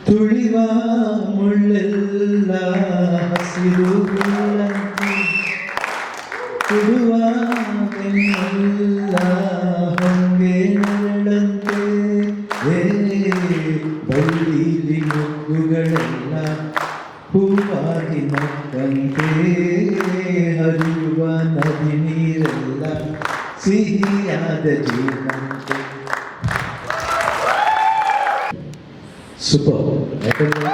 ತುಳಿವ ಮುಳ್ಳೆಲ್ಲ ಹಸಿರು ಹುಲ್ಲಂತೆ, ತುಳುವ ಬೆನ್ನೆಲ್ಲ ಹೊಂಗೆ ನೆರಳಂತೆ, ಬಳ್ಳಿಲಿ ಮೊಗ್ಗುಗಳೆಲ್ಲ ಹೂವಾಗಿ ನಕ್ಕಂತೆ, ಹರಿಯುವ ನದಿ ನೀರೆಲ್ಲ ಸಿಹಿಯಾದ ಜೀವಂತೆ. ಸೂಪರ್. ಯಾಕಂದರೆ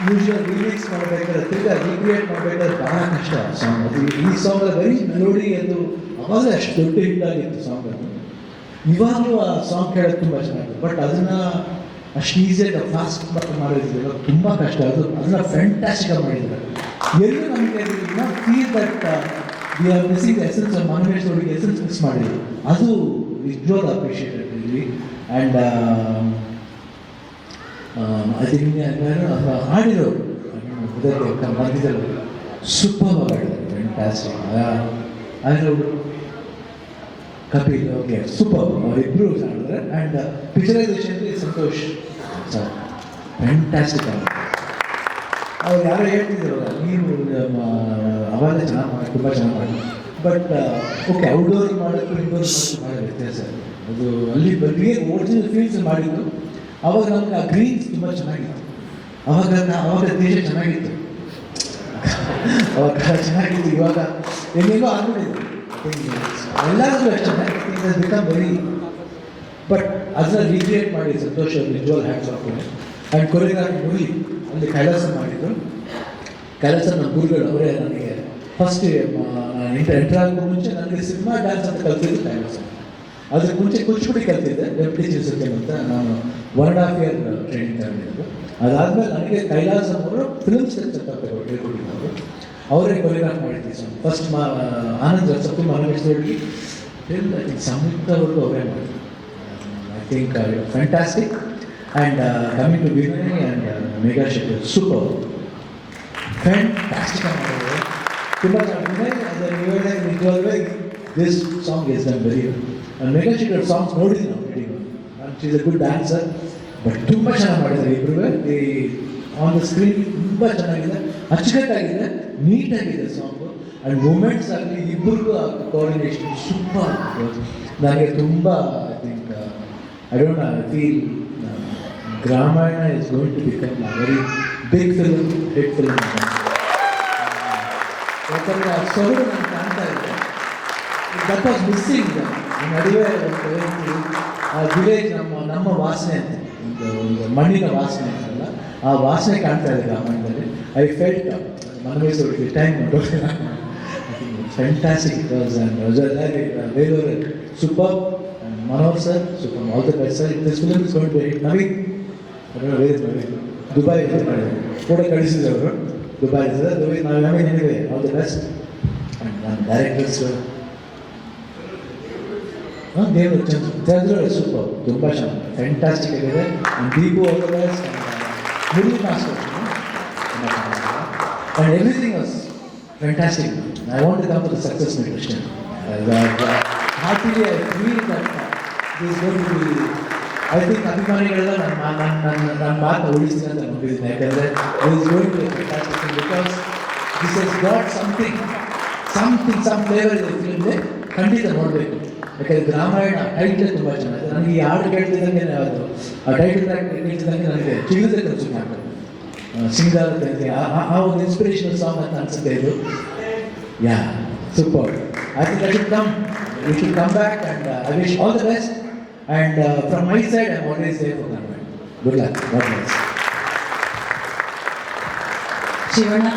ಯೂಶುವಲ್ ರಿಮಿಕ್ಸ್ ಮಾಡಬೇಕಾದ್ರೆ ತಿರ್ಗಾ ರೀಕ್ರಿಯೇಟ್ ಮಾಡಬೇಕಾದ್ರೆ ಬಹಳ ಕಷ್ಟ ಸಾಂಗ್. ಅದು ಈ ಸಾಂಗ್ ಬರೀ ಮೆಲೋಡಿ ಅದು ಅವಾಗಲೇ ಅಷ್ಟು ದೊಡ್ಡ ಹಿಟ್ ಆಗಿತ್ತು ಸಾಂಗ್. ಅದು ಇವಾಗಲೂ ಆ ಸಾಂಗ್ ಕೇಳೋದು ತುಂಬ ಚೆನ್ನಾಗಿತ್ತು. ಬಟ್ ಅದನ್ನು ಅಷ್ಟು ಈಸಿಯಾಗಿ ಫಾಸ್ಟ್ ಮಾಡಿದ್ರು ತುಂಬ ಕಷ್ಟ. ಅದನ್ನು ಫ್ಯಾಂಟಾಸ್ಟಿಕ್ ಮಾಡಿದ್ದಾರೆ. ಎಲ್ಲೂ ನಮಗೆ feel that we are missing the essence of Manomesh ಅವರಿಗೆ ಎಸೆನ್ಸ್ ಮಿಸ್ ಮಾಡಿದ್ರು. ಅದು ನಿಜವಾದ ಅಪ್ರಿಷಿಯೇಟೆಡ್ ಇಲ್ಲಿ. ಆ್ಯಂಡ್ ಅದರಿಂದ ಹಾಡಿರೋರು ಬಂದಿದ್ದರು ಸೂಪರ್ ಆಗಿದ್ದಾರೆ, ಫ್ಯಾಂಟಾಸ್ಟಿಕ್. ಅವರು ಕಪಿಲ್ ಓಕೆ ಸೂಪರ್, ಅವರಿಬ್ಬರು ಹಾಡಿದ್ರೆ. And picturisation Santosh sir fantastic ಆಗಿದೆ. ಅವ್ರು ಯಾರೋ ಹೇಳ್ತಿದ್ರು ನೀವು ಅವಾಗ ಚೆನ್ನಾಗಿ ಮಾಡಿ, ತುಂಬ ಚೆನ್ನಾಗಿ ಮಾಡಿ. ಬಟ್ ಓಕೆ ಔಟ್ಡೋರ್ ಮಾಡೋಕ್ಕೂ ಇಂಡೋರ್ ಭಾಳ ವ್ಯತ್ಯಾಸ. ಅದು ಅಲ್ಲಿ ಬರೀ ಒರಿಜಿನಲ್ ಫೀಲ್ಡ್ಸ್ ಮಾಡಿದ್ದು. ಅವಾಗ ನಮ್ಗೆ ಆ ಗ್ರೀನ್ಸ್ ತುಂಬ ಚೆನ್ನಾಗಿತ್ತು. ಅವಾಗ ದೇಶ ಚೆನ್ನಾಗಿತ್ತು, ಅವಾಗ ಚೆನ್ನಾಗಿತ್ತು. ಇವಾಗ ಏನೇನೋ ಆಗ್ಬಿಟ್ಟಿದೆ ಎಲ್ಲರಿಗೂ ಅಷ್ಟೇ ಬಿಕಮ್ ವೆರಿ. ಬಟ್ ಅದನ್ನ ರೀಕ್ರಿಯೇಟ್ ಮಾಡಿ ಸಂತೋಷ್ ಅವರು ನಿಜವಾದ ಹ್ಯಾಂಡ್ಸ್ ಹಾಕ್ತಾರೆ. ಆ್ಯಂಡ್ ಕೊರಿಯೋಗ್ರಾಫಿ ಮುಗಿ ಅಲ್ಲಿ ಕೈಲಾಸ ಮಾಡಿದ್ರು. ಕೈಲಾಸ ನಮ್ಮ ಗುರುಗಳು ಅವರೇ. ನನಗೆ ಫಸ್ಟ್ ಎಂಟರ್ ಆಗೋ ಮುಂಚೆ ನನಗೆ ಸಿನಿಮಾ ಡ್ಯಾನ್ಸ್ ಅಂತ ಕಲ್ತಿದ್ದು ಕೈಲಾಸ. ಅದಕ್ಕೆ ಮುಂಚೆ ಕೂಚಿಪುಡಿ ಕಲ್ತಿದ್ದೆ, ಡೆಪ್ಯೂಟಿ ಚೀಫ್ ಸೆಕ್ರೆಟರಿ ಅಂತ. ನಾನು 1.5 year ಟ್ರೈನಿಂಗ್ ತಗೊಂಡಿದ್ದು. ಅದಾದಮೇಲೆ ನನಗೆ ಕೈಲಾಸ ಅವರು ಫಿಲ್ಮ್ ಸ್ಕ್ರಿಪ್ಟ್ ಅಂತ ಹೇಳ್ಕೊಟ್ಟಿದ್ದವರು. ಅವರೇ ಕೊರಿಯೋಗ್ರಾಫ್ ಮಾಡಿದ್ವಿ ಸರ್. ಫಸ್ಟ್ ಆನಂದ್ ಸತ್ತು ಮನೋಮೇಶ್ವರಿಗೆ ಎಲ್ಲ ಸಂಯುಕ್ತ ಅವ್ರಿಗೂ ಅವರೇ ಮಾಡಿದ್ರು. I think fantastic. And coming to Vinay and Megha Shetty super fantastic ಆಗಿ ಮಾಡಿದ್ರು. ತುಂಬ ವಿನಯ್ ಅದನ್ನು ನಿಜವಾಗ್ಲೂ this song is then very good. Megha Shetty ಅವ್ರ ಸಾಂಗ್ಸ್ ನೋಡಿದ್ವಿ ನಾವು meeting. She is a good dancer. But ತುಂಬ ಚೆನ್ನಾಗಿ ಮಾಡಿದ್ದಾರೆ ಇಬ್ಬರು. ಆನ್ ದ ಸ್ಕ್ರೀನ್ ತುಂಬ ಚೆನ್ನಾಗಿದೆ, ಅಚ್ಚುಕಟ್ಟಾಗಿದೆ, ನೀಟಾಗಿದೆ ಸಾಂಗು. ಆ್ಯಂಡ್ ಮೂಮೆಂಟ್ಸ್ ಆಗಲಿ ಇಬ್ಬರಿಗೂ ಕೋಆರ್ಡಿನೇಷನ್ ಸೂಪರ್. ನನಗೆ ತುಂಬ I think I don't feel Ramayana is going to become a very big film, hit film. ಯಾಕಂದರೆ ಆ ಸೊಗಡು ನಾನು ಕಾಣ್ತಾ ಇದ್ದೆ. That was missing. ನಡುವೆ ಆ ವಿಲೇಜ್ ನಮ್ಮ ವಾಸನೆ ಅಂತ ಒಂದು ಮಣ್ಣಿನ ವಾಸನೆ ಅಂತಲ್ಲ, ಆ ವಾಸನೆ ಕಾಣ್ತಾ ಇದೆ ರಾಮಾಯಣದಲ್ಲಿ. ಐ ಫೆಲ್ಟ್ ಮನವೈಸೋರಿಗೆ time fantastic. Belur super. Manohar sir super. All the best sir. This film is going to hit. Naveen Dubai ಕೂಡ ಕಳಿಸಿದವರು. ದುಬೈ ನವೀನ್ ಏನಿದೆ ಆಲ್ ದ ಬೆಸ್ಟ್. ಆ್ಯಂಡ್ ನನ್ನ ಡೈರೆಕ್ಟರ್ಸ್ ದೇವರು ಚಂದ್ರ ಸೂಪರ್, ತುಂಬ ಚೆನ್ನಾಗಿ ಫ್ಯಾಂಟಾಸ್ಟಿಕ್ ಆಗಿದೆ. And Deepu all the best. Murali master and everything was fantastic. I want to come to the success meet ಅಷ್ಟೇ. Heartily I feel that this going to be. I think ಅಭಿಮಾನಿಗಳೆಲ್ಲ ನನ್ನ ಮಾತು ಉಳಿಸ್ತೀನಿ ಅಂತ ನಂಬಿದ್ದೀನಿ. ಯಾಕೆಂದರೆ this going to be fantastic because this has got something some flavour ಇದೆ ಫಿಲ್ಮ್ಗೆ. ಖಂಡಿತ ನೋಡಬೇಕು. ಯಾಕಂದರೆ ರಾಮಾಯಣ ಟೈಟ್ಲೇ ತುಂಬ ಚೆನ್ನಾಗಿದೆ. ನನಗೆ ಈ ಹಾಡು ಕೇಳ್ತಿದ್ದಂಗೆ ಅದು ಆ ಟೈಟಲ್ ಕೇಳ್ತಿದ್ದಂಗೆ ನನಗೆ ಚಿಗುರಿದ ಕನಸು ಮಾಡ್ತಾರೆ. ಸಿಂಗಾರ ಆ ಒಂದು ಇನ್ಸ್ಪಿರೇಷನಲ್ ಸಾಂಗ್ ಅಂತ ಅನಿಸುತ್ತೆ ಇದು. Yeah super. I think I should come, you should come back. And I wish all the best. And from my side I am always there for Ramayana. Good luck. God bless. Shivanna,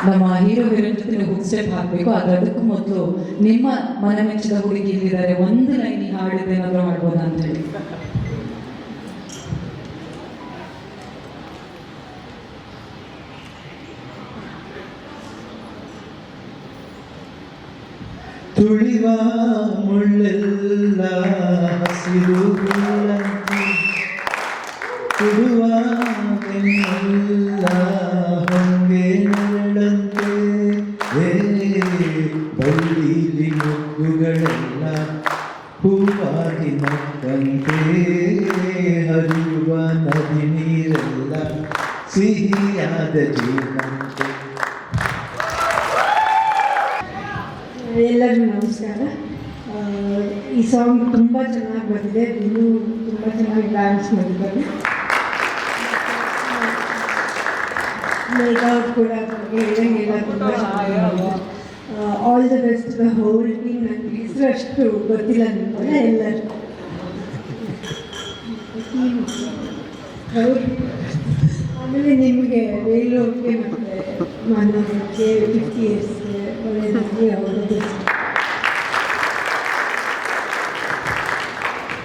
ನಮ್ಮ hero heroine ಜೊತೆ ನೀವು hook step ಹಾಕಬೇಕು. ಆದರೆ ಅದಕ್ಕೂ ಮೊದಲು ನಿಮ್ಮ ಮನಮೆಚ್ಚಿದ ಹುಡುಗಿ ಇಲ್ಲಿದ್ದಾರೆ, ಒಂದು ಲೈನ್ ಹಾಡಿದ್ರೆ ಏನಾದರೂ ಮಾಡ್ಬೋದಾ ಅಂತ ಹೇಳಿ. ತುಳಿವ ಮುಳ್ಳೆಲ್ಲ ಹಸಿರು ಹುಲ್ಲಂತೆ, ತುಳುವ ಬೆನ್ನೆಲ್ಲ ಹೊಂಗೆ ನೆರಳಂತೆ, ಬಳ್ಳಿಲಿ ಮೊಗ್ಗುಗಳೆಲ್ಲ ಹೂವಾಗಿ ನಕ್ಕಂತೆ, ಹರಿಯುವ ನದಿ ನೀರೆಲ್ಲ ಸಿಹಿಯಾದ ಜೀವಂತೆ. ಎಲ್ಲರಿಗೂ ನಮಸ್ಕಾರ. ಈ ಸಾಂಗ್ ತುಂಬ ಚೆನ್ನಾಗಿ ಬಂದಿದೆ, ಇನ್ನೂ ತುಂಬ ಚೆನ್ನಾಗಿ ಡ್ಯಾನ್ಸ್ ಮಾಡಿದ್ದಾರೆ. ಮೇಕೌಟ್ ಕೂಡ ಹೇಳಿದಂಗೆಲ್ಲ ತುಂಬ ಚೆನ್ನಾಗಿದೆ. All the best the whole team. ನನಗೆ ಹೆಸರು ಅಷ್ಟು ಗೊತ್ತಿಲ್ಲ ನಿಮಗೆ ಎಲ್ಲರೂ. ಆಮೇಲೆ ನಿಮಗೆ ವೇಲೋಕ್ಕೆ ಮತ್ತು ಮನೋಕ್ಕೆ 50 ಇಯರ್ಸ್ಗೆ ಒಳ್ಳೆಯದಾಗಿ ಅವರು.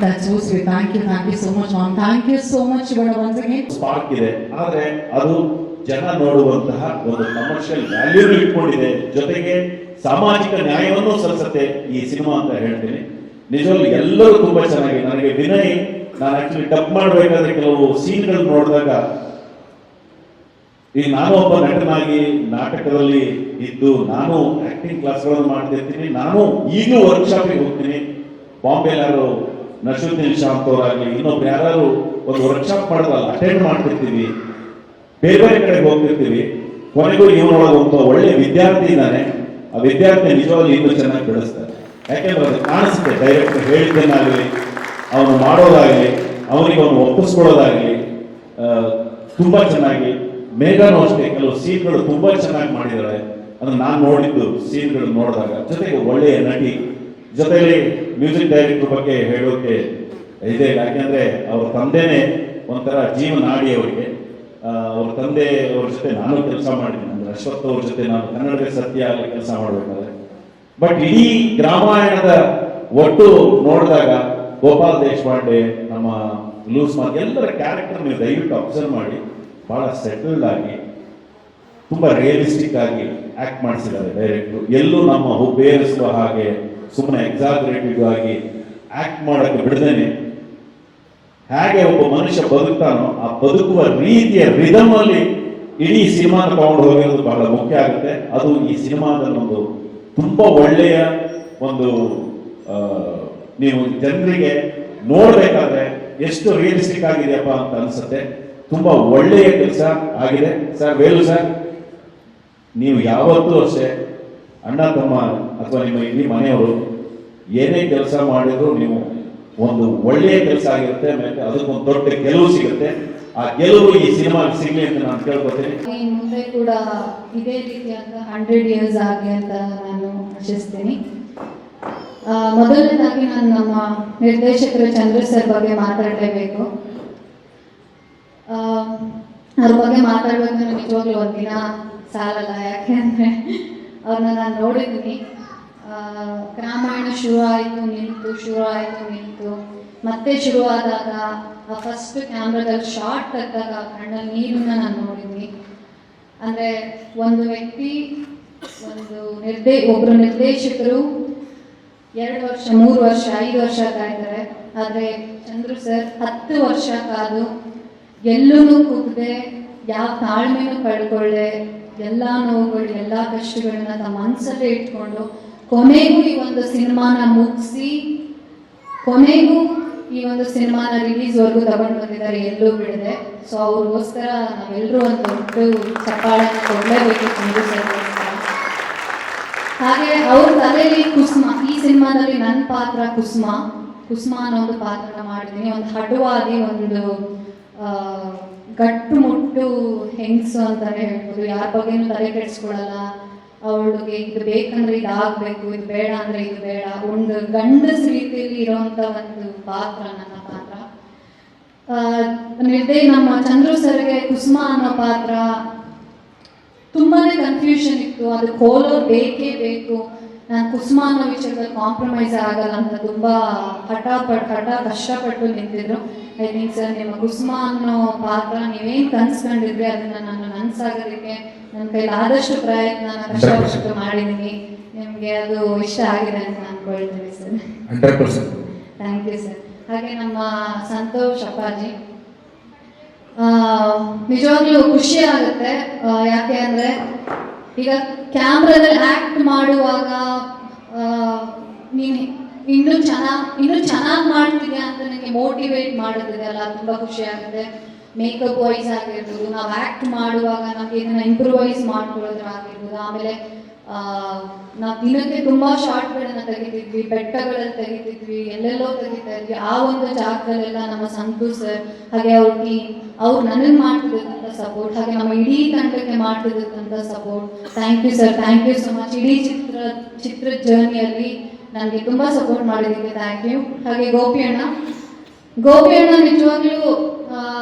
That's so sweet. Thank you so much, ma'am. Thank you so much, Shivana, once again. Spark ಇದೆ, ಆದ್ರೆ ಅದು ಜನ ನೋಡುವಂತಹ ಒಂದು ಕಮರ್ಷಿಯಲ್ ವ್ಯಾಲ್ಯೂ ಇಟ್ಕೊಂಡಿದೆ, ಜೊತೆಗೆ ಸಾಮಾಜಿಕ ನ್ಯಾಯವನ್ನು ಸಲ್ಲಿಸುತ್ತೆ ಈ ಸಿನಿಮಾ ಅಂತ ಹೇಳ್ತೀನಿ. ನಿಜವಾಗ್ಲೂ ಎಲ್ಲರೂ ತುಂಬಾ ಚೆನ್ನಾಗಿ. ನನಗೆ ವಿನಯ್, ನಾನು ಆಕ್ಚುಲಿ ಡಬ್ ಮಾಡಬೇಕಾದ್ರೆ ಕೆಲವು ಸೀನ್ಗಳು ನೋಡಿದಾಗ ಈಗ ನಾನು ಒಬ್ಬ ನಟನಾಗಿ ನಾಟಕದಲ್ಲಿ ಇದ್ದು ನಾನು ಆಕ್ಟಿಂಗ್ ಕ್ಲಾಸ್ಗಳನ್ನು ಮಾಡ್ತಿರ್ತೀನಿ. ನಾನು ಈಗಲೂ ವರ್ಕ್ಶಾಪಿಗೆ ಹೋಗ್ತೀನಿ. ಬಾಂಬೆಲಾರು ನಶರುದ್ದೀನ್ ಶಾ ಅಂತವರಾಗಲಿ ಇನ್ನೊಬ್ರು ಯಾರು ಒಂದು ವರ್ಕ್ಶಾಪ್ ಮಾಡೋದಲ್ಲ ಅಟೆಂಡ್ ಮಾಡ್ತಿರ್ತೀವಿ, ಬೇರೆ ಬೇರೆ ಕಡೆಗೆ ಹೋಗ್ತಿರ್ತೀವಿ. ಕೊನೆಗೂ ಇವನೊಳಗೆ ಒಂದು ಒಳ್ಳೆ ವಿದ್ಯಾರ್ಥಿ ಇದ್ದಾನೆ. ಆ ವಿದ್ಯಾರ್ಥಿ ನಿಜವಾಗ್ಲೂ ಇನ್ನೂ ಚೆನ್ನಾಗಿ ಬೆಳೆಸ್ತಾರೆ. ಯಾಕೆಂದ್ರೆ ಅದು ಕಾಣಿಸುತ್ತೆ, ಡೈರೆಕ್ಟರ್ ಹೇಳಿದ್ದೇನಾಗಲಿ, ಅವನು ಮಾಡೋದಾಗಲಿ, ಅವನಿಗೆ ಅವನು ಒಪ್ಪಿಸ್ಕೊಳ್ಳೋದಾಗಲಿ ತುಂಬಾ ಚೆನ್ನಾಗಿ. ಮೇಘಾನು ಅಷ್ಟೇ, ಕೆಲವು ಸೀನ್ಗಳು ತುಂಬಾ ಚೆನ್ನಾಗಿ ಮಾಡಿದ್ದಾರೆ. ಅದನ್ನ ನಾನು ನೋಡಿದ್ದು ಸೀನ್ಗಳು ನೋಡಿದಾಗ. ಜೊತೆಗೆ ಒಳ್ಳೆಯ ನಟಿ, ಜೊತೆಲಿ ಮ್ಯೂಸಿಕ್ ಡೈರೆಕ್ಟರ್ ಬಗ್ಗೆ ಹೇಳೋಕೆ ಇದೆ. ಯಾಕೆಂದ್ರೆ ಅವ್ರ ತಂದೆನೇ ಒಂಥರ ಜೀವನಾಡಿ ಅವರಿಗೆ. ಅವ್ರ ತಂದೆ ಅವ್ರ ಜೊತೆ ನಾನು ಕೆಲಸ ಮಾಡಿದ್ದೀನಿ. ಅಂದ್ರೆ ಅಶ್ವಥ್ ಅವ್ರ ಜೊತೆ ನಾನು ಕನ್ನಡದ ಸತ್ಯ ಆಗಲಿ ಕೆಲಸ ಮಾಡಬೇಕಾದ್ರೆ. ಬಟ್ ಇಡೀ ರಾಮಾಯಣದ ಒಟ್ಟು ನೋಡಿದಾಗ ಗೋಪಾಲ್ ದೇಶಪಾಂಡೆ, ನಮ್ಮ ಲೂಸ್ ಮಾರ್ಕ್ ಎಲ್ಲರ ಕ್ಯಾರೆಕ್ಟರ್ ನೀವು ದಯವಿಟ್ಟು ಅಬ್ಸರ್ವ್ ಮಾಡಿ. ಬಹಳ ಸೆಟಲ್ಡ್ ಆಗಿ ತುಂಬಾ ರಿಯಲಿಸ್ಟಿಕ್ ಆಗಿ ಆಕ್ಟ್ ಮಾಡಿಸಿದ್ದಾರೆ ಡೈರೆಕ್ಟ್ರು. ಎಲ್ಲೂ ನಮ್ಮ ಹುಬ್ಬೇರಿಸುವ ಹಾಗೆ ಸುಮ್ಮನೆ ಎಕ್ಸಾಗ್ರೇಟಿವ್ ಆಗಿ ಆಕ್ಟ್ ಮಾಡಕ್ಕೆ ಬಿಡದೇನೆ ಹೇಗೆ ಒಬ್ಬ ಮನುಷ್ಯ ಬದುಕ್ತಾನೋ ಆ ಬದುಕುವ ರೀತಿಯ ರಿದಮ್ ಅಲ್ಲಿ ಇಡೀ ಸಿನಿಮಾನ ತಗೊಂಡು ಹೋಗಿರೋದು ಬಹಳ ಮುಖ್ಯ ಆಗುತ್ತೆ. ಅದು ಈ ಸಿನಿಮಾದಲ್ಲಿ ಒಂದು ತುಂಬಾ ಒಳ್ಳೆಯ ಒಂದು ನೀವು ಜನರಿಗೆ ನೋಡ್ಬೇಕಾದ್ರೆ ಎಷ್ಟು ರಿಯಲಿಸ್ಟಿಕ್ ಆಗಿದೆಯಪ್ಪ ಅಂತ ಅನ್ಸುತ್ತೆ. ತುಂಬಾ ಒಳ್ಳೆಯ ಕೆಲಸ ಆಗಿದೆ ಸರ್. ವೇಲು ಸರ್, ನೀವು ಯಾವತ್ತೂ ಅಷ್ಟೇ ಅಣ್ಣ ತಮ್ಮ ಅಥವಾ ನಿಮ್ಮ ಇಡೀ ಮನೆಯವರು ಏನೇ ಕೆಲಸ ಮಾಡಿದ್ರು ನೀವು ಒಂದು ಒಳ್ಳೆಯ ಕೆಲಸ ಆಗಿರುತ್ತೆ, ಆಮೇಲೆ ಅದಕ್ಕೊಂದು ದೊಡ್ಡ ಗೆಲುವು ಸಿಗುತ್ತೆ. ಆ ಗೆಲುವು ಈ ಸಿನಿಮಾಗೆ ಸಿಗ್ಲಿ ಅಂತ ನಾನು ಕೇಳ್ಕೊತೀನಿ. ಮುಂದೆ ಕೂಡ ಇದೇ ರೀತಿಯಾದ 100 years ಆಗಲಿ ಅಂತ ನಾನು ಆಶಿಸ್ತೀನಿ. ಮೊದಲನೇದಾಗಿ ನಾನು ನಮ್ಮ ನಿರ್ದೇಶಕರು ಚಂದ್ರ ಸರ್ ಬಗ್ಗೆ ಮಾತಾಡಲೇಬೇಕು. ಅವ್ರ ಬಗ್ಗೆ ಮಾತಾಡ್ಬೇಕಂದ್ರೆ ನಿಜವಾಗ್ಲೂ ಒಂದಿನ ಸಾಲಲ್ಲ. ಯಾಕೆ ಅಂದರೆ ಅವ್ರನ್ನ ನಾನು ನೋಡಿದ್ದೀನಿ. ರಾಮಾಯಣ ಶುರು ಆಯಿತು ನಿಂತು ಮತ್ತೆ ಶುರುವಾದಾಗ ಫಸ್ಟ್ ಕ್ಯಾಮ್ರಾದಲ್ಲಿ ಶಾರ್ಟ್ ತೆಗೆದಾಗ ಕಣ್ಣಲ್ಲಿ ನೀರನ್ನ ನಾನು ನೋಡಿದ್ದೀನಿ. ಅಂದರೆ ಒಂದು ವ್ಯಕ್ತಿ ಒಬ್ಬರು ನಿರ್ದೇಶಕರು 2 ವರ್ಷ 3 ವರ್ಷ 5 ವರ್ಷ ಕಾಯ್ತಾರೆ. ಆದರೆ ಚಂದ್ರು ಸರ್ 10 ವರ್ಷ ಕಾದು ಎಲ್ಲೂ ಕೂಗದೆ, ಯಾವ ತಾಳ್ಮೆನೂ ಕಳ್ಕೊಳ್ಳೆ, ಎಲ್ಲ ನೋವುಗಳು ಎಲ್ಲ ಕಷ್ಟಗಳನ್ನ ತಮ್ಮ ಮನಸ್ಸಲ್ಲೇ ಇಟ್ಕೊಂಡು ಕೊನೆಗೂ ಈ ಒಂದು ಸಿನಿಮಾನ ಮುಗಿಸಿ ಕೊನೆಗೂ ಈ ಒಂದು ಸಿನಿಮಾನ ರಿಲೀಸ್ವರೆಗೂ ತಗೊಂಡು ಬಂದಿದ್ದಾರೆ, ಎಲ್ಲೂ ಬಿಡದೆ. ಸೊ ಅವ್ರಿಗೋಸ್ಕರ ನಾವೆಲ್ಲರೂ ಒಂದು ದೊಡ್ಡ ಚಪ್ಪಾಳನ್ನ ಕೊಡಲೇಬೇಕು ಚಂದ್ರು ಸರ್ಗೋಸ್ಕರ. ಹಾಗೆ ಅವ್ರ ತಲೆಯಲ್ಲಿ ಕುಸುಮ, ಈ ಸಿನಿಮಾದಲ್ಲಿ ನನ್ನ ಪಾತ್ರ ಕುಸುಮ ಅನ್ನೋ ಒಂದು ಪಾತ್ರನ ಮಾಡಿದ್ದೀನಿ. ಒಂದು ಹಠವಾಗಿ ಒಂದು ಗಟ್ಟು ಮುಟ್ಟು ಹೆಂಗಸು ಅಂತಾನೆ ಹೇಳ್ಬೋದು. ಯಾರ ಬಗ್ಗೆನೂ ತಲೆ ಕೆಡಿಸ್ಕೊಳ್ಳಲ್ಲ. ಅವಳಿಗೆ ಇದು ಬೇಕಂದ್ರೆ ಇದು ಆಗ್ಬೇಕು, ಇದು ಬೇಡ ಅಂದ್ರೆ ಇದು ಬೇಡ. ಒಂದು ಗಂಡಸ ರೀತಿಯಲ್ಲಿ ಇರೋಂಥ ಒಂದು ಪಾತ್ರ ನನ್ನ ಪಾತ್ರ. ನಮ್ಮ ಚಂದ್ರು ಸರ್ಗೆ ಕುಸುಮ ಅನ್ನೋ ಪಾತ್ರ ತುಂಬಾನೇ ಕನ್ಫ್ಯೂಷನ್ ಇತ್ತು. ಅದು ಹೋಲೋ ಬೇಕೇ ಬೇಕು, ನಾನು ಕುಸುಮ ಅನ್ನೋ ವಿಷಯದಲ್ಲಿ ಕಾಂಪ್ರಮೈಸ್ ಆಗಲ್ಲ ಅಂತ ತುಂಬಾ ಕಷ್ಟಪಟ್ಟು ನಿಂತಿದ್ರು. ಐ ಥಿಂಕ್ ಸರ್ ನಿಮ್ಮ ಕುಸುಮ ಅನ್ನೋ ಪಾತ್ರ ನೀವೇನು ಕನ್ಸ್ಕೊಂಡಿದ್ರೆ ಅದನ್ನ ನಾನು ನನ್ಸಾಗೋದಕ್ಕೆ ನನ್ನ ಕೈಲಿ ಆದಷ್ಟು ಪ್ರಯತ್ನ ಕಷ್ಟಪಟ್ಟು ಮಾಡಿದ್ದೀನಿ. ನಿಮಗೆ ಅದು ಇಷ್ಟ ಆಗಿದೆ ಅಂತ ಅನ್ಕೊಳ್ತೀನಿ ಸರ್. 100%. Thank you sir. ಹಾಗೆ ನಮ್ಮ ಸಂತೋಷ್ ಅಪ್ಪಾಜಿ, ನಿಜವಾಗ್ಲೂ ಖುಷಿ ಆಗುತ್ತೆ. ಯಾಕೆ ಅಂದರೆ ಈಗ ಕ್ಯಾಮ್ರಾದಲ್ಲಿ ಆ್ಯಕ್ಟ್ ಮಾಡುವಾಗ ನೀನು ಇನ್ನೂ ಚೆನ್ನಾಗಿ ಮಾಡ್ತಿದೆ ಅಂತ ನನಗೆ ಮೋಟಿವೇಟ್ ಮಾಡೋದಿದೆ ಅಲ್ಲ, ತುಂಬ ಖುಷಿ ಆಗುತ್ತೆ. ಮೇಕಪ್ ವೈಸ್ ಆಗಿರ್ಬೋದು, ನಾವು ಆ್ಯಕ್ಟ್ ಮಾಡುವಾಗ ನಮಗೆ ಇದನ್ನ ಇಂಪ್ರೂವೈಸ್ ಮಾಡ್ಕೊಳ್ಳೋದ್ರಾಗಿರ್ಬೋದು. ಆಮೇಲೆ ನಾವು ದಿನಕ್ಕೆ ತುಂಬ ಶಾರ್ಟ್ಗಳನ್ನ ತೆಗಿತಿದ್ವಿ, ಬೆಟ್ಟಗಳಲ್ಲಿ ತೆಗಿತಿದ್ವಿ, ಎಲ್ಲೆಲ್ಲೋ ತೆಗಿತಾ ಇದ್ವಿ. ಆ ಒಂದು ಜಾಗದಲ್ಲೆಲ್ಲ ನಮ್ಮ ಸಂತು ಸರ್ ಹಾಗೆ ಅವ್ರ ಟೀಮ್ ಅವ್ರು ನನಗೆ ಮಾಡ್ತಿದ್ದಂಥ ಸಪೋರ್ಟ್, ಹಾಗೆ ನಮ್ಮ ಇಡೀ ತಂಡಕ್ಕೆ ಮಾಡ್ತಿದ್ದಂಥ support. Thank you sir, thank you so much. ಇಡೀ ಚಿತ್ರದ ಜರ್ನಿಯಲ್ಲಿ ನನಗೆ ತುಂಬ ಸಪೋರ್ಟ್ ಮಾಡಿದ್ದಕ್ಕೆ ಥ್ಯಾಂಕ್ ಯು. ಹಾಗೆ ಗೋಪಿ ಅಣ್ಣ ನಿಜವಾಗ್ಲೂ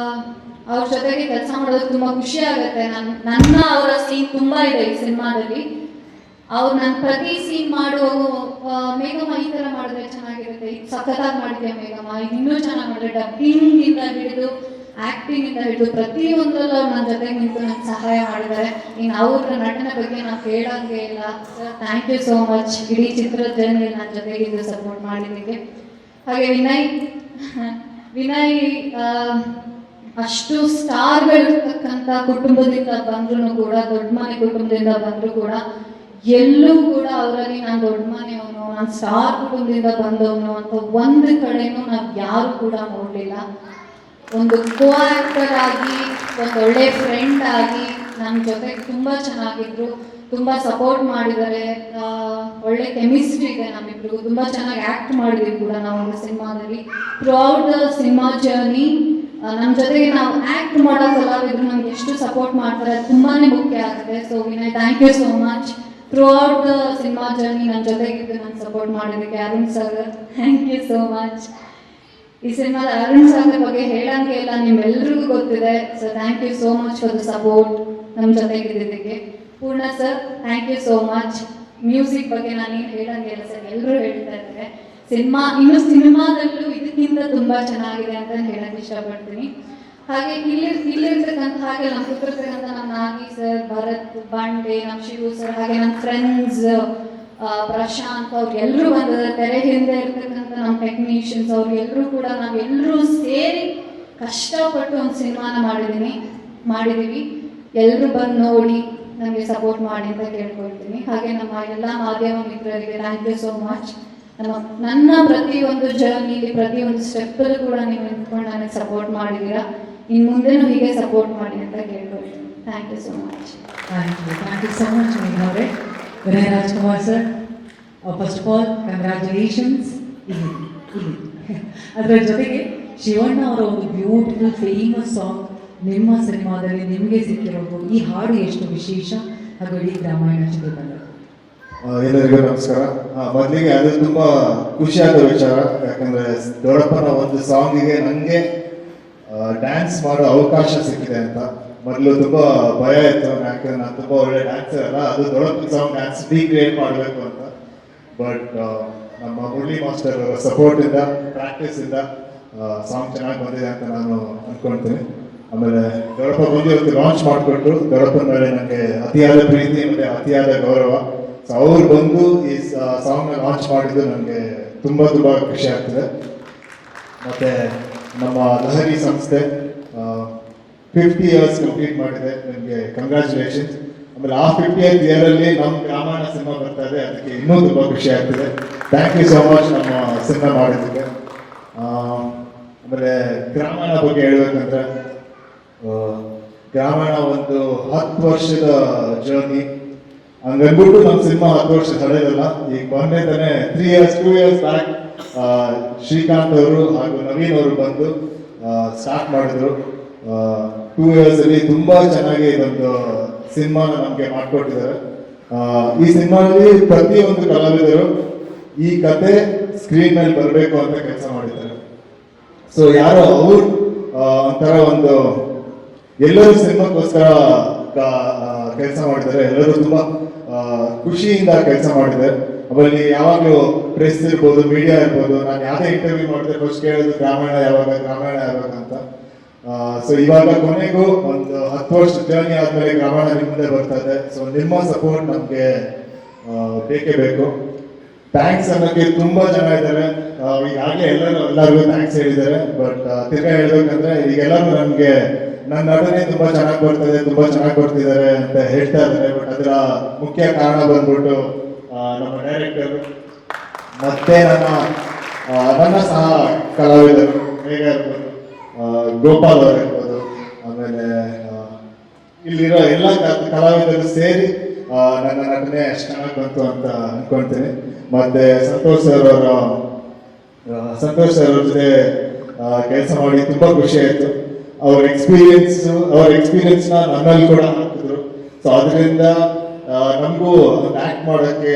ಅವ್ರ ಜೊತೆಗೆ ಕೆಲಸ ಮಾಡೋದು ತುಂಬ ಖುಷಿ ಆಗುತ್ತೆ. ನನ್ನ ಅವರ ಸೀನ್ ತುಂಬ ಇದೆ ಈ ಸಿನಿಮಾದಲ್ಲಿ. ಅವ್ರು ನಾನು ಪ್ರತಿ ಸೀನ್ ಮಾಡುವಾಗ ಮೇಘಮ್ಮ ಈ ಥರ ಮಾಡಿದ್ರೆ ಚೆನ್ನಾಗಿರುತ್ತೆ, ಇದು ಸಖತ್ತಾಗಿ ಮಾಡಿದ್ದೆ ಮೇಘಮ್ಮ, ಇದು ಇನ್ನೂ ಚೆನ್ನಾಗಿ ಮಾಡಿದ್ರೆ, ಡಬ್ಬಿಂಗಿಂದ ಹಿಡಿದು ಆ್ಯಕ್ಟಿಂಗಿಂದ ಹಿಡಿದು ಪ್ರತಿಯೊಂದರಲ್ಲೂ ಅವ್ರು ನನ್ನ ಜೊತೆಗೆ ನಿಂತು ನನಗೆ ಸಹಾಯ ಮಾಡಿದ್ದಾರೆ. ಇನ್ನು ಅವ್ರ ನಟನೆ ಬಗ್ಗೆ ನಾವು ಕೇಳೋಂಗೆ ಇಲ್ಲ. Sir thank you so much. ಇಡೀ ಚಿತ್ರದ ಜರ್ನಿಯಲ್ಲಿ ನನ್ನ ಜೊತೆಗಿದ್ದು ಸಪೋರ್ಟ್ ಮಾಡಿದ್ದಕ್ಕೆ. ಹಾಗೆ ವಿನಯ್ ಅಷ್ಟು ಸ್ಟಾರ್ಗಳಿರ್ತಕ್ಕಂಥ ಕುಟುಂಬದಿಂದ ಬಂದ್ರು ಕೂಡ, ದೊಡ್ಡ ಮನೆ ಕುಟುಂಬದಿಂದ ಬಂದ್ರು ಕೂಡ, ಎಲ್ಲೂ ಕೂಡ ಅವರಲ್ಲಿ ನಾನು ದೊಡ್ಡ ಮನೆಯವನು, ನಾನು ಸ್ಟಾರ್ ಕುಟುಂಬದಿಂದ ಬಂದವನು ಅಂತ ಒಂದು ಕಡೆನೂ ನಾವು ಯಾರು ಕೂಡ ನೋಡಲಿಲ್ಲ. ಒಂದು ಕೋ ಆಕ್ಟರ್ ಆಗಿ, ಒಂದು ಒಳ್ಳೆ ಫ್ರೆಂಡ್ ಆಗಿ ನನ್ನ ಜೊತೆಗೆ ತುಂಬ ಚೆನ್ನಾಗಿದ್ರು, ತುಂಬ ಸಪೋರ್ಟ್ ಮಾಡಿದ್ದಾರೆ. ಒಳ್ಳೆ ಕೆಮಿಸ್ಟ್ರಿ ಇದೆ ನಮ್ಮಿಬ್ರಿಗೂ, ತುಂಬ ಚೆನ್ನಾಗಿ ಆ್ಯಕ್ಟ್ ಮಾಡಿದ್ವಿ ಕೂಡ ನಾವು ಸಿನಿಮಾದಲ್ಲಿ. ಥ್ರೂಔಟ್ ದ ಸಿನಿಮಾ ಜರ್ನಿ ನಮ್ಮ ಜೊತೆಗೆ ನಾವು ಆ್ಯಕ್ಟ್ ಮಾಡೋ ಕಲಾವಿದ್ರು ನಮ್ಗೆ ಎಷ್ಟು ಸಪೋರ್ಟ್ ಮಾಡ್ತಾರೆ ಅದು ತುಂಬಾ ಮುಖ್ಯ ಆಗುತ್ತೆ. So Vinay thank you so much. Throughout the cinema journey ನನ್ನ ಜೊತೆಗಿದ್ದು ನಾನು ಸಪೋರ್ಟ್ ಮಾಡಿದ್ದಕ್ಕೆ Arun Sagar thank you so much. ಈ ಸಿನಿಮಾದ ಅರುಣ್ ಸಾಗರ್ ಬಗ್ಗೆ ಹೇಳಂಗೆ ಇಲ್ಲ, ನಿಮ್ಮೆಲ್ರಿಗೂ ಗೊತ್ತಿದೆ. So thank you so much for the support ನಮ್ಮ ಜೊತೆಗಿದ್ದಕ್ಕೆ. Poorna sir thank you so much. Music ಬಗ್ಗೆ ನಾನೇನು ಹೇಳಂಗೆ ಇಲ್ಲ ಸರ್, ಎಲ್ಲರೂ ಹೇಳ್ತಾ ಇದ್ದಾರೆ. ಸಿನಿಮಾದಲ್ಲೂ ಇದಕ್ಕಿಂತ ತುಂಬಾ ಚೆನ್ನಾಗಿದೆ ಅಂತ ಹೇಳಕ್ ಇಷ್ಟಪಡ್ತೀನಿ. ಹಾಗೆ ಇಲ್ಲಿರ್ತಕ್ಕಂಥ ಹಾಗೆ ನಮ್ಮ ಕೂತಿರ್ತಕ್ಕಂಥ ನಮ್ಮ ನಾಗಿ ಸರ್, ಭರತ್ ಬಾಂಡೆ, ನಮ್ಮ ಶಿವು ಸರ್, ಹಾಗೆ ನಮ್ಮ ಫ್ರೆಂಡ್ಸ್ ಪ್ರಶಾಂತ್ ಅವ್ರು ಎಲ್ಲರೂ ಬಂದಿದ್ದಾರೆ. ತೆರೆ ಹಿಂದೆ ಇರ್ತಕ್ಕಂಥ ನಮ್ಮ ಟೆಕ್ನಿಷಿಯನ್ಸ್ ಅವ್ರು ಎಲ್ಲರೂ ಕೂಡ ನಾವೆಲ್ಲರೂ ಸೇರಿ ಕಷ್ಟಪಟ್ಟು ಒಂದು ಸಿನಿಮಾನ ಮಾಡಿದ್ದೀವಿ. ಎಲ್ಲರೂ ಬಂದು ನೋಡಿ ನಮಗೆ ಸಪೋರ್ಟ್ ಮಾಡಿ ಅಂತ ಕೇಳ್ಕೊಳ್ತೀನಿ. ಹಾಗೆ ನಮ್ಮ ಎಲ್ಲ ಮಾಧ್ಯಮ ಮಿತ್ರರಿಗೆ ಥ್ಯಾಂಕ್ ಯು ಸೋ ಮಚ್. ನನ್ನ ಪ್ರತಿಯೊಂದು ಜರ್ನಿಲಿ ಪ್ರತಿಯೊಂದು ಸ್ಟೆಪ್ಪಲ್ಲೂ ಕೂಡ ನೀವು ನಿಂತ್ಕೊಂಡು ನನಗೆ ಸಪೋರ್ಟ್ ಮಾಡಿದ್ದೀರಾ. ಇನ್ನು ಮುಂದೆನೂ ಹೀಗೆ ಸಪೋರ್ಟ್ ಮಾಡಿ ಅಂತ ಕೇಳ್ಕೊಳ್ತೀನಿ. Thank you so much. Thank you so much Megha ಅವರೇ. Vinay Rajkumar sir, first of all congratulations. ಅದರ ಜೊತೆಗೆ ಶಿವಣ್ಣ ಅವರ ಒಂದು ಬ್ಯೂಟಿಫುಲ್ ಫೇಮಸ್ ಸಾಂಗ್ ನಿಮ್ಮ ಸಿನಿಮಾದಲ್ಲಿ ನಿಮಗೆ ಸಿಕ್ಕಿರೋದು, ಈ ಹಾಡು ಎಷ್ಟು ವಿಶೇಷ ಹಾಗೂ ಇಡೀ ರಾಮಾಯಣ ಚಿತ್ರತಂಡ. ಎಲ್ಲರಿಗೂ ನಮಸ್ಕಾರ. ಮೊದಲಿಗೆ ಅದು ತುಂಬ ಖುಷಿಯಾದ ವಿಚಾರ, ಯಾಕಂದರೆ ದೊಡ್ಡಪ್ಪನ ಒಂದು ಸಾಂಗಿಗೆ ನನಗೆ ಡ್ಯಾನ್ಸ್ ಮಾಡೋ ಅವಕಾಶ ಸಿಕ್ಕಿದೆ ಅಂತ. ಮೊದಲು ತುಂಬ ಭಯ ಇತ್ತು, ಯಾಕಂದ್ರೆ ನಾನು ತುಂಬ ಒಳ್ಳೆ ಡ್ಯಾನ್ಸರ್ ಅಲ್ಲ, ಅದು ದೊಡ್ಡಪ್ಪನ ಸಾಂಗ್ ಡ್ಯಾನ್ಸ್ ರೀಕ್ರಿಯೇಟ್ ಮಾಡಬೇಕು ಅಂತ. ಬಟ್ ನಮ್ಮ ಮುರಳಿ ಮಾಸ್ಟರ್ ಅವರ ಸಪೋರ್ಟಿಂದ, ಪ್ರಾಕ್ಟೀಸಿಂದ ಸಾಂಗ್ ಚೆನ್ನಾಗಿ ಬಂದಿದೆ ಅಂತ ನಾನು ಅಂದ್ಕೊಳ್ತೀನಿ. ಆಮೇಲೆ ದೊಡ್ಡಪ್ಪ ಬಂದು ಇವತ್ತು ಲಾಂಚ್ ಮಾಡಿಕೊಟ್ರು. ದೊಡ್ಡಪ್ಪನ ಮೇಲೆ ನನಗೆ ಅತಿಯಾದ ಪ್ರೀತಿ ಮತ್ತು ಅತಿಯಾದ ಗೌರವ. ಸೊ ಅವ್ರು ಬಂದು ಈ ಸಾಂಗ್ನ ಲಾಂಚ್ ಮಾಡಿದ್ದು ನನಗೆ ತುಂಬ ಖುಷಿ ಆಗ್ತದೆ. ಮತ್ತು ನಮ್ಮ ಲಹರಿ ಸಂಸ್ಥೆ 50 ಇಯರ್ಸ್ ಕಂಪ್ಲೀಟ್ ಮಾಡಿದೆ, ನನಗೆ ಕಂಗ್ರ್ಯಾಚುಲೇಷನ್ಸ್. ಆಮೇಲೆ ಆ 50th ಇಯರಲ್ಲಿ ನಮ್ಮ ರಾಮಾಯಣ ಸಿನಿಮಾ ಬರ್ತಾ ಇದೆ, ಅದಕ್ಕೆ ಇನ್ನೂ ತುಂಬ ಖುಷಿ ಆಗ್ತಿದೆ. ಥ್ಯಾಂಕ್ ಯು ಸೋ ಮಚ್ ನಮ್ಮ ಸಿನಿಮಾ ಮಾಡಿದ್ದಕ್ಕೆ. ಆಮೇಲೆ ರಾಮಾಯಣ ಬಗ್ಗೆ ಹೇಳ್ಬೇಕಂದ್ರೆ, ರಾಮಾಯಣ ಒಂದು 10 ವರ್ಷದ ಜರ್ನಿ. ಹಂಗನ್ಬಿಟ್ಟು ನಮ್ಮ ಸಿನಿಮಾ 10 ವರ್ಷ ಹಳೆಯದಲ್ಲ. ಈಗ ಮೊನ್ನೆ ತಾನೆ 2 ಇಯರ್ಸ್ ಬ್ಯಾಕ್ ಶ್ರೀಕಾಂತ್ ಅವರು ಹಾಗೂ ನವೀನ್ ಅವರು ಬಂದು ಸ್ಟಾರ್ಟ್ ಮಾಡಿದ್ರು. 2 ಇಯರ್ಸ್ ಅಲ್ಲಿ ತುಂಬಾ ಚೆನ್ನಾಗಿ ಇದೊಂದು ಸಿನಿಮಾನ ನಮ್ಗೆ ಮಾಡ್ಕೊಟ್ಟಿದ್ದಾರೆ. ಈ ಸಿನಿಮಾದಲ್ಲಿ ಪ್ರತಿಯೊಂದು ಕಲಾವಿದರು ಈ ಕತೆ ಸ್ಕ್ರೀನ್ ಮೇಲೆ ಬರಬೇಕು ಅಂತ ಕೆಲಸ ಮಾಡಿದ್ದಾರೆ. ಸೊ ಯಾರೋ ಅವ್ರು ಒಂಥರ ಒಂದು ಎಲ್ಲರೂ ಸಿನಿಮಾಕ್ಕೋಸ್ಕರ ಕೆಲಸ ಮಾಡಿದ್ದಾರೆ. ಎಲ್ಲರೂ ತುಂಬಾ ಖುಷಿಯಿಂದ ಕೆಲಸ ಮಾಡಿದ್ದಾರೆ. ಆಮೇಲೆ ಯಾವಾಗಲೂ ಪ್ರೆಸ್ ಇರ್ಬೋದು, ಮೀಡಿಯಾ ಇರ್ಬೋದು, ನಾನು ಯಾವುದೇ ಇಂಟರ್ವ್ಯೂ ಮಾಡಿದ್ರೆ ಫಸ್ಟ್ ಕೇಳೋದು ರಾಮಾಯಣ ಯಾವಾಗ ಅಂತ. ಸೊ ಇವಾಗ ಕೊನೆಗೂ ಒಂದು 10 ವರ್ಷ ಜರ್ನಿ ಆದ್ಮೇಲೆ ರಾಮಾಯಣ ನಿಮ್ಮ ಮುಂದೆ ಬರ್ತಾ ಇದೆ. ಸೊ ನಿಮ್ಮ ಸಪೋರ್ಟ್ ನಮ್ಗೆ ಬೇಕೇ ಬೇಕು. ಥ್ಯಾಂಕ್ಸ್ ಅನ್ನೋಕ್ಕೆ ತುಂಬಾ ಜನ ಇದ್ದಾರೆ. ಈಗಾಗಲೇ ಎಲ್ಲರಿಗೂ ಥ್ಯಾಂಕ್ಸ್ ಹೇಳಿದ್ದಾರೆ. ಬಟ್ ತಿರ್ಗಾ ಹೇಳ್ಬೇಕಂದ್ರೆ ಈಗೆಲ್ಲರೂ ನಮ್ಗೆ ನನ್ನ ನಟನೆ ತುಂಬಾ ಚೆನ್ನಾಗಿ ಬರ್ತದೆ, ತುಂಬಾ ಚೆನ್ನಾಗಿ ಬರ್ತಿದ್ದಾರೆ ಅಂತ ಹೇಳ್ತಾ ಇದ್ದಾರೆ. ಬಟ್ ಅದರ ಮುಖ್ಯ ಕಾರಣ ಬಂದ್ಬಿಟ್ಟು ನಮ್ಮ ಡೈರೆಕ್ಟರ್ ಮತ್ತೆ ನನ್ನ ಸಹ ಕಲಾವಿದರು ಮೇಘ ಇರ್ಬೋದು, ಗೋಪಾಲ್ ಅವರು ಇರ್ಬೋದು, ಆಮೇಲೆ ಇಲ್ಲಿರೋ ಎಲ್ಲ ಕಲಾವಿದರು ಸೇರಿ ನನ್ನ ನಟನೆ ಅಷ್ಟು ಚೆನ್ನಾಗಿ ಬಂತು ಅಂತ ಅನ್ಕೊಂತೀನಿ. ಮತ್ತೆ ಸಂತೋಷ್ ಸರ್ ಅವ್ರ ಜೊತೆ ಕೆಲಸ ಮಾಡಿ ತುಂಬಾ ಖುಷಿ ಆಯ್ತು. ಅವ್ರ ಎಕ್ಸ್ಪೀರಿಯನ್ಸ್ನ ನನ್ನಲ್ಲಿ ಕೂಡ ಹಾಕಿದ್ರು. ಸೊ ಅದರಿಂದ ನಮಗೂ ಆಕ್ಟ್ ಮಾಡೋಕ್ಕೆ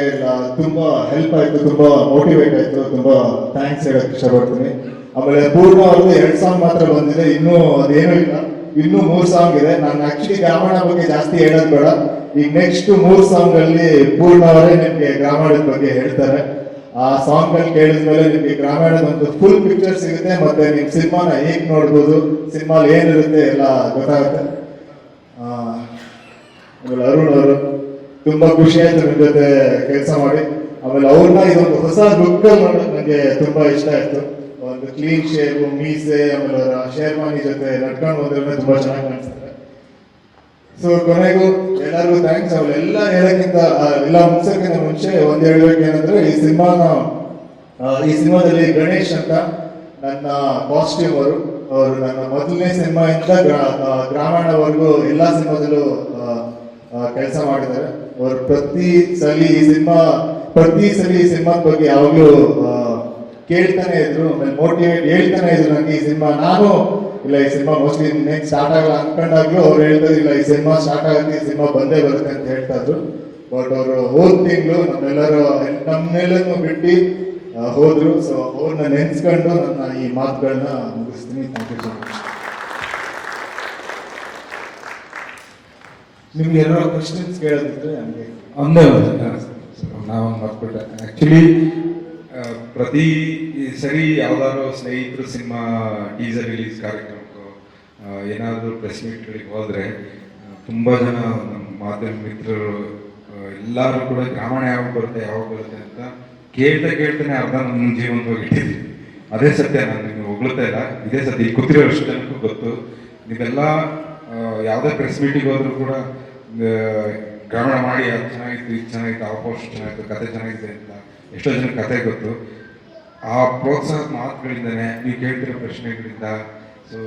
ತುಂಬಾ ಹೆಲ್ಪ್ ಆಯ್ತು, ತುಂಬಾ ಮೋಟಿವೇಟ್ ಆಯ್ತು. ತುಂಬಾ ಥ್ಯಾಂಕ್ಸ್ ಹೇಳಕ್ ಇಷ್ಟಪಡ್ತೀನಿ. ಆಮೇಲೆ ಪೂರ್ಣ ಅವ್ರದ್ದು 2 ಸಾಂಗ್ ಮಾತ್ರ ಬಂದಿದೆ, ಇನ್ನೂ ಅದೇನೂ ಇಲ್ಲ. ಇನ್ನೂ 3 ಸಾಂಗ್ ಇದೆ. ನಾನು ಆಕ್ಚುಲಿ ಗ್ರಾಮಣ ಬಗ್ಗೆ ಜಾಸ್ತಿ ಹೇಳೋದು ಬೇಡ. ಈಗ ನೆಕ್ಸ್ಟ್ 3 ಸಾಂಗ್ ಅಲ್ಲಿ ಪೂರ್ಣ ಅವರೇ ನಿಮ್ಗೆ ಗ್ರಾಮಣದ ಬಗ್ಗೆ ಹೇಳ್ತಾರೆ. ಆ ಸಾಂಗ್ ಅಲ್ಲಿ ಕೇಳಿದ್ಮೇಲೆ ನಿಮ್ಗೆ ಗ್ರಾಮೀಣದ ಒಂದು ಫುಲ್ ಪಿಕ್ಚರ್ ಸಿಗುತ್ತೆ. ಮತ್ತೆ ನಿಮ್ ಸಿನಿಮಾನ ಹೇಗ್ ನೋಡ್ಬೋದು, ಸಿನಿಮಾ ಏನಿರುತ್ತೆ ಎಲ್ಲ ಗೊತ್ತಾಗುತ್ತೆ. ಆಮೇಲೆ ಅರುಣ್ ಅವರು ತುಂಬಾ ಖುಷಿ ಆಯ್ತು ನಿಮ್ ಜೊತೆ ಕೆಲಸ ಮಾಡಿ. ಆಮೇಲೆ ಅವ್ರನ್ನ ಇದೊಂದು ಹೊಸ ಲುಕ್ ಅಲ್ಲಿ ನೋಡೋದು ನನಗೆ ತುಂಬಾ ಇಷ್ಟ ಆಯ್ತು. ಒಂದು ಕ್ಲೀನ್ ಶೇವ್, ಮೀಸೆ, ಆಮೇಲೆ ಅವರ ಶೇರ್ವಾನಿ ಜೊತೆ ನಡ್ಕೊಂಡು ಹೋದ್ರೆ ತುಂಬಾ ಚೆನ್ನಾಗಿ ಕಾಣಿಸ್ತಾರೆ. ಸೊ ಕೊನೆಗೂ ಎಲ್ಲರಿಗೂ ಥ್ಯಾಂಕ್ಸ್. ಅವರೆಲ್ಲ ಹೇಳಕ್ಕಿಂತ ಎಲ್ಲ ಮುಗಿಸೋಕ್ಕಿಂತ ಮುಂಚೆ ಒಂದ್ ಹೇಳ್ಬೇಕೇನಂದ್ರೆ, ಈ ಸಿನಿಮಾದಲ್ಲಿ ಗಣೇಶ್ ಅಂತ ನನ್ನ ಕಾಸ್ಟ್ಯೂಮ್ ಅವರು ನನ್ನ ಮೊದಲನೇ ಸಿನಿಮಾಯಿಂದ ಗ್ರಾಮೀಣವರೆಗೂ ಎಲ್ಲ ಸಿನಿಮಾದಲ್ಲೂ ಕೆಲಸ ಮಾಡಿದ್ದಾರೆ. ಅವರು ಪ್ರತಿ ಸಲ ಈ ಸಿನಿಮಾದ ಬಗ್ಗೆ ಯಾವಾಗಲೂ ಕೇಳ್ತಾನೆ ಇದ್ರು, ಆಮೇಲೆ ಮೋಟಿವೇಟ್ ಹೇಳ್ತಾನೆ ಇದ್ರು ನನಗೆ. ಈ ಸಿನಿಮಾ ಈ ಸಿನಿಮಾ ಮೋಸ್ಟ್ಲಿ ನೆಕ್ಸ್ಟ್ ಸ್ಟಾರ್ಟ್ ಆಗಲ್ಲ ಅನ್ಕೊಂಡಾಗ್ಲೂ ಅವ್ರು ಹೇಳ್ತಾ ಇಲ್ಲ, ಈ ಸಿನಿಮಾ ಸ್ಟಾರ್ಟ್ ಆಗುತ್ತೆ, ಈ ಸಿನಿಮಾ ಬಂದೇ ಬರುತ್ತೆ ಅಂತ ಹೇಳ್ತಾ ಇದ್ರು. ಬಟ್ ಅವರು ಹೋದ ತಿಂಗಳು ನಮ್ಮೆಲ್ಲರನ್ನು ಬಿಟ್ಟು ಹೋದ್ರು. ಸೊ ಅವ್ರನ್ನ ನೆನ್ಸ್ಕೊಂಡು ನನ್ನ ಈ ಮಾತುಗಳನ್ನ ಮುಗಿಸ್ತೀನಿ. Thank you so much. ನಿಮ್ಗೆ ಎಲ್ಲರೂ ಕ್ವಶನ್ಸ್ ಕೇಳೋದಿದ್ರೆ ನಮಗೆ ಒಂದೇ ನಾವು ಮರ್ಬಿಟ್ಟೆ. ಆ್ಯಕ್ಚುಲಿ ಪ್ರತಿ ಸರಿ ಯಾವ್ದಾದ್ರು ಸ್ನೇಹಿತರು ಸಿನಿಮಾ ಟೀಸರ್ ರಿಲೀಸ್ ಕಾರ್ಯಕ್ರಮಕ್ಕೂ ಏನಾದರೂ ಪ್ರೆಸ್ ಮೀಟ್ಗಳಿಗೆ ಹೋದರೆ ತುಂಬ ಜನ ನಮ್ಮ ಮಾಧ್ಯಮ ಮಿತ್ರರು ಎಲ್ಲರೂ ಕೂಡ ಗ್ರಾಮೀಣ ಯಾವಾಗ ಬರುತ್ತೆ ಅಂತ ಕೇಳ್ತಾನೆ ಅರ್ಧ ನನ್ನ ಜೀವನವಾಗಿ ಇಟ್ಟಿದ್ದೀವಿ. ಅದೇ ಸತ್ಯ, ನಾನು ನಿಮ್ಗೆ ಹೊಗಳ್ತಾ ಇಲ್ಲ, ಇದೇ ಸತ್ಯ. ಈ ಕೂತಿರೋ ಅಷ್ಟು ಜನಕ್ಕೂ ಗೊತ್ತು. ನೀವೆಲ್ಲ ಯಾವುದೇ ಪ್ರೆಸ್ ಮೀಟಿಗೆ ಹೋದ್ರೂ ಕೂಡ ಗ್ರಾಮೀಣ ಮಾಡಿ ಅದು ಚೆನ್ನಾಗಿತ್ತು, ಇದು ಚೆನ್ನಾಗಿತ್ತು, ಆ ಪೋಸ್ಟ್ ಚೆನ್ನಾಗಿತ್ತು, ಕತೆ ಚೆನ್ನಾಗಿದೆ ಅಂತ ಎಷ್ಟೋ ಜನ ಕತೆ ಗೊತ್ತು. ಆ ಪ್ರೋತ್ಸಾಹ ಮಾತುಗಳಿಂದನೇ, ನೀವು ಕೇಳ್ತಿರೋ ಪ್ರಶ್ನೆಗಳಿಂದ, ಸೊ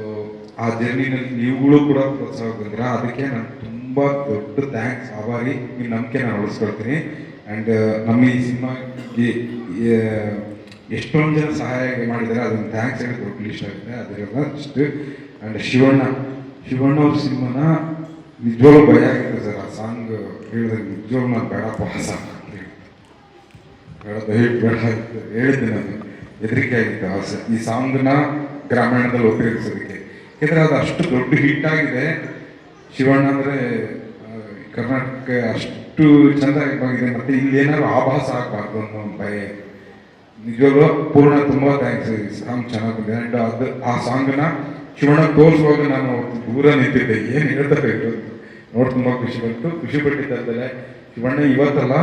ಆ ಜರ್ನಿನಲ್ಲಿ ನೀವುಗಳು ಕೂಡ ಪ್ರೋತ್ಸಾಹ ಬಂದಿರ. ಅದಕ್ಕೆ ನಾನು ತುಂಬ ದೊಡ್ಡ ಥ್ಯಾಂಕ್ಸ್, ಆಭಾರಿ. ಈ ನಂಬಿಕೆ ನಾನು ಉಳಿಸ್ಕೊಳ್ತೀನಿ. ಆ್ಯಂಡ್ ನಮ್ಮ ಈ ಸಿನಿಮಾಗೆ ಎಷ್ಟೊಂದು ಜನ ಸಹಾಯ ಮಾಡಿದ್ದಾರೆ, ಅದನ್ನು ಥ್ಯಾಂಕ್ಸ್ ಹೇಳಿ ದೊಡ್ಡ ಇಷ್ಟ ಆಗುತ್ತೆ. ಅದೆಲ್ಲ ಇಷ್ಟು. ಆ್ಯಂಡ್ ಶಿವಣ್ಣ ಅವ್ರ ಸಿನಿಮಾನ ನಿಜವಾಗ್ಲೂ ಭಯ ಆಗಿದೆ ಸರ್. ಆ ಸಾಂಗ್ ಹೇಳಿದಾಗ ನಿಜವಾಗ್ಲೂ ನಾನು ಬೇಡಪ್ಪ ಆ ಸಾಂಗ್ ಅಂತ ಬೇಡ, ದಯವಿಟ್ಟು ಬೇಡ ಹೇಳಿದ್ದೆ. ನಾನು ಹೆದರಿಕೆ ಆಗಿತ್ತು ಈ ಸಾಂಗ್ನ ಗ್ರಾಮೀಣದಲ್ಲಿ ಉಪಯೋಗಿಸೋದಕ್ಕೆ. ಯಾಕೆಂದರೆ ಅದು ಅಷ್ಟು ದೊಡ್ಡ ಹಿಟ್ ಆಗಿದೆ. ಶಿವಣ್ಣ ಅಂದರೆ ಕರ್ನಾಟಕ ಅಷ್ಟು ಚೆಂದಾಗಿದೆ. ಮತ್ತು ಇಲ್ಲಿ ಏನಾದ್ರು ಆಭಾಸ ಆಗಬಾರ್ದು ಅನ್ನೋ ಒಂದು ಭಯ. ನಿಜವಾಗ್ಲೂ ಪೂರ್ಣ ತುಂಬ ಥ್ಯಾಂಕ್ಸ್. ಈ ಸಾಂಗ್ ಚೆನ್ನಾಗಿ ಬಂದಿದೆ. ಆ್ಯಂಡ್ ಆ ಸಾಂಗ್ನ ಶಿವಣ್ಣ ತೋರಿಸುವಾಗ ನಾನು ದೂರ ನಿಂತಿದ್ದೆ, ಏನು ಹೇಳ್ತಾರೆ ನೋಡಿ ತುಂಬ ಖುಷಿಪಟ್ಟಿದ್ದಲ್ಲದೆ ಶಿವಣ್ಣ ಇವತ್ತಲ್ಲ,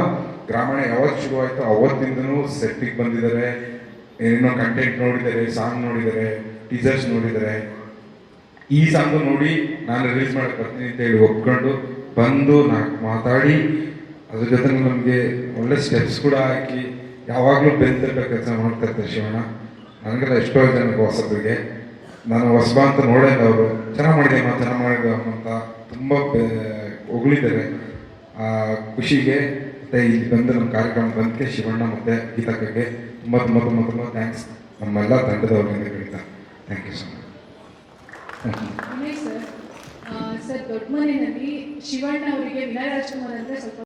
ಗ್ರಾಮೀಣ ಯಾವತ್ತು ಶುರುವಾಯಿತು ಅವತ್ತಿಂದನೂ ಸೆಟ್ಟಿಗೆ ಬಂದಿದ್ದಾರೆ. ಏನೋ ಕಂಟೆಂಟ್ ನೋಡಿದ್ದಾರೆ, ಸಾಂಗ್ ನೋಡಿದ್ದಾರೆ, ಟೀಸರ್ಸ್ ನೋಡಿದ್ದಾರೆ. ಈ ಸಾಂಗು ನೋಡಿ ನಾನು ರಿಲೀಸ್ ಮಾಡಕ್ಕೆ ಬರ್ತೀನಿ ಅಂತ ಹೇಳಿ ಒಪ್ಕೊಂಡು ಬಂದು ಮಾತಾಡಿ, ಅದ್ರ ಜೊತೆ ನಮಗೆ ಒಳ್ಳೆ ಸ್ಟೆಪ್ಸ್ ಕೂಡ ಹಾಕಿ ಯಾವಾಗಲೂ ಬೆಂತಟ್ಟ ಕೆಲಸ ಮಾಡ್ತಾ ಇರ್ತಾರೆ ಶಿವಣ್ಣ. ನನಗೆಲ್ಲ ಎಷ್ಟೋ ಜನಕ್ಕೆ ಹೊಸಬ್ರಿಗೆ ನಾನು ಹೊಸಬ ಅಂತ ನೋಡಿದ ಅವರು ಚೆನ್ನಾಗಿ ಮಾಡಿದೆ ಅಂತ ತುಂಬ ಹೊಗಳಿದ್ದಾರೆ. ಖುಷಿಗೆ ಮತ್ತು ಇಲ್ಲಿ ಬಂದು ನಮ್ಮ ಕಾರ್ಯಕ್ರಮ ಬಂದಕ್ಕೆ ಶಿವಣ್ಣ ಮತ್ತು ಗೀತಕ್ಕೆ ತುಂಬ ಥ್ಯಾಂಕ್ಸ್. ನಮ್ಮೆಲ್ಲ ತಂಡದವರಿಂದ ಕರೀತಾ thank you so much. Sir, ದೊಡ್ಡ ಮನೆಯಲ್ಲಿ ಶಿವಣ್ಣ ಅವರಿಗೆ ವಿನಯ ರಾಜ್ಕುಮಾರ್ ಅಂದರೆ ಸ್ವಲ್ಪ